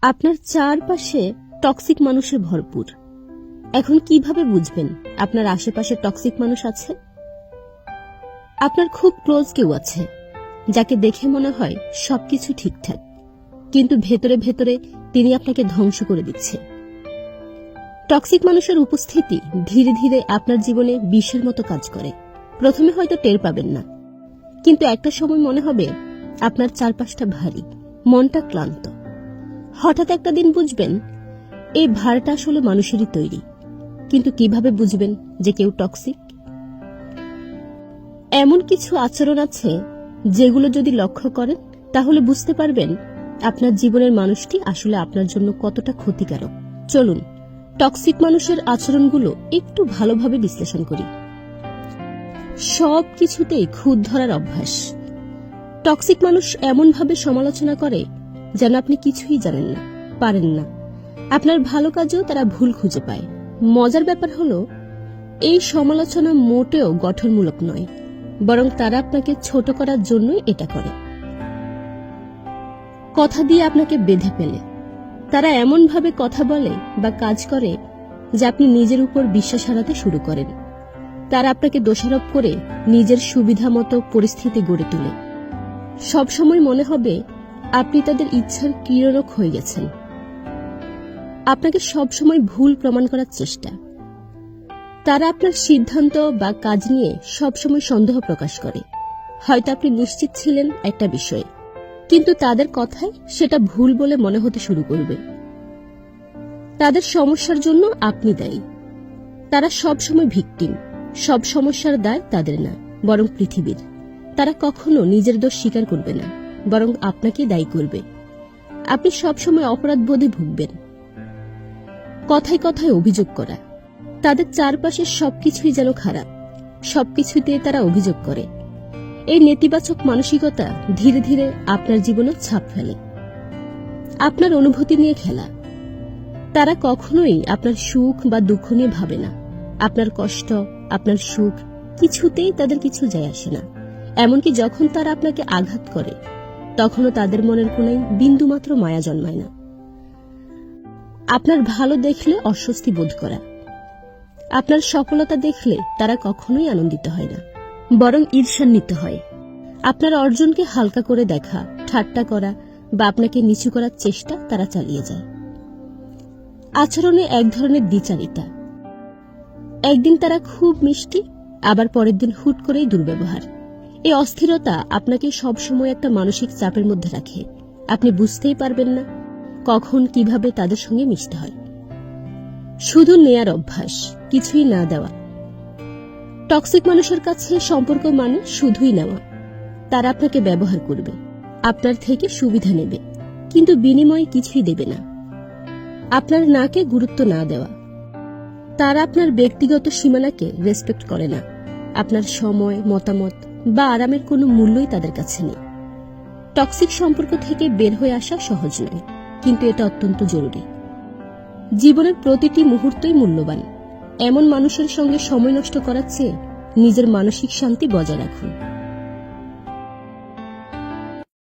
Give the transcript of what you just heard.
আপনার চারপাশে টক্সিক মানুষে ভরপুর। এখন কিভাবে বুঝবেন আপনার আশেপাশে টক্সিক মানুষ আছে? আপনার খুব ক্লোজ কেউ আছে যাকে দেখে মনে হয় সবকিছু ঠিকঠাক, কিন্তু ভেতরে ভেতরে তিনি আপনাকে ধ্বংস করে দিচ্ছে। টক্সিক মানুষের উপস্থিতি ধীরে ধীরে আপনার জীবনে বিষের মতো কাজ করে। প্রথমে হয়তো টের পাবেন না, কিন্তু একটা সময় মনে হবে আপনার চারপাশটা ভারী, মনটা ক্লান্ত। হঠাৎ একটা দিন বুঝবেন এই ভারটা আসলে মানুষেরই তৈরি। কিন্তু কিভাবে বুঝবেন যে কেউ টক্সিক? এমন কিছু আচরণ আছে যেগুলো যদি লক্ষ্য করেন তাহলে বুঝতে পারবেন আপনার জীবনের মানুষটি আসলে আপনার জন্য কতটা ক্ষতিকারক। চলুন টক্সিক মানুষের আচরণগুলো একটু ভালোভাবে বিশ্লেষণ করি। সব কিছুতেই খুঁত ধরার অভ্যাস। টক্সিক মানুষ এমনভাবে সমালোচনা করে যেন আপনি কিছুই জানেন না, পারেন না। আপনার ভালো কাজেও তারা ভুল খুঁজে পায়। মজার ব্যাপার হলো এই সমালোচনা মোটেও গঠনমূলক নয়, বরং তারা আপনাকে ছোট করার জন্যই এটা করে। কথা দিয়ে আপনাকে বেঁধে ফেলে। তারা এমনভাবে কথা বলে বা কাজ করে যে আপনি নিজের উপর বিশ্বাস হারাতে শুরু করেন। তারা আপনাকে দোষারোপ করে নিজের সুবিধা মতো পরিস্থিতি গড়ে তোলে। সবসময় মনে হবে আপনি তাদের ইচ্ছার ক্রিয়ারক হয়ে গেছেন। আপনাকে সবসময় ভুল প্রমাণ করার চেষ্টা। তারা আপনার সিদ্ধান্ত বা কাজ নিয়ে সবসময় সন্দেহ প্রকাশ করে। হয়তো আপনি নিশ্চিত ছিলেন একটা বিষয়ে, কিন্তু তাদের কথায় সেটা ভুল বলে মনে হতে শুরু করবে। তাদের সমস্যার জন্য আপনি দায়ী। তারা সবসময় ভিকটিম। সব সমস্যার দায় তাদের না, বরং পৃথিবীর। তারা কখনো নিজের দোষ স্বীকার করবে না, বরং আপনাকে দায়ী করবে। আপনি সবসময় অপরাধবোধে ভুগবেন। কথায় কথায় অভিযোগ করা। তাদের চারপাশের সবকিছুই যেন খারাপ, সবকিছুতে তারা অভিযোগ করে। এই নেতিবাচক মানসিকতা ধীরে ধীরে আপনার জীবনে ছাপ ফেলে। আপনার অনুভূতি নিয়ে খেলা। তারা কখনোই আপনার সুখ বা দুঃখ নিয়ে ভাবে না। আপনার কষ্ট, আপনার সুখ কিছুতেই তাদের কিছু যায় আসে না। এমনকি যখন তারা আপনাকে আঘাত করে তখনও তাদের মনের কোণায় বিন্দুমাত্র মায়া জন্মায় না। আপনার ভালো দেখলে অস্বস্তি বোধ করা। আপনার সফলতা দেখলে তারা কখনোই আনন্দিত হয় না, বরং ঈর্ষান্বিত হয়। আপনার অর্জনকে হালকা করে দেখা, ঠাট্টা করা বা আপনাকে নিচু করার চেষ্টা তারা চালিয়ে যায়। আচরণে এক ধরনের দ্বিচারিতা। একদিন তারা খুব মিষ্টি, আবার পরের দিন হুট করেই দুর্ব্যবহার। এই অস্থিরতা আপনাকে সবসময় একটা মানসিক চাপের মধ্যে রাখে। আপনি বুঝতেই পারবেন না কখন কিভাবে তাদের সঙ্গে মিশতে হয়। শুধু নেয়ার অভ্যাস, কিছুই না দেওয়া। টক্সিক মানুষের কাছে সম্পর্ক মানে শুধুই নেওয়া। তারা আপনাকে ব্যবহার করবে, আপনার থেকে সুবিধা নেবে, কিন্তু বিনিময়ে কিছুই দেবে না। আপনার নাকে গুরুত্ব না দেওয়া। তারা আপনার ব্যক্তিগত সীমানাকে রেসপেক্ট করে না। আপনার সময়, মতামত বা আরামের কোনো মূল্যই তাদের কাছে নেই। টক্সিক সম্পর্ক থেকে বের হয়ে আসা সহজ নয়, কিন্তু এটা অত্যন্ত জরুরি। জীবনের প্রতিটি মুহূর্তই মূল্যবান। এমন মানুষের সঙ্গে সময় নষ্ট করার চেয়ে নিজের মানসিক শান্তি বজায় রাখুন।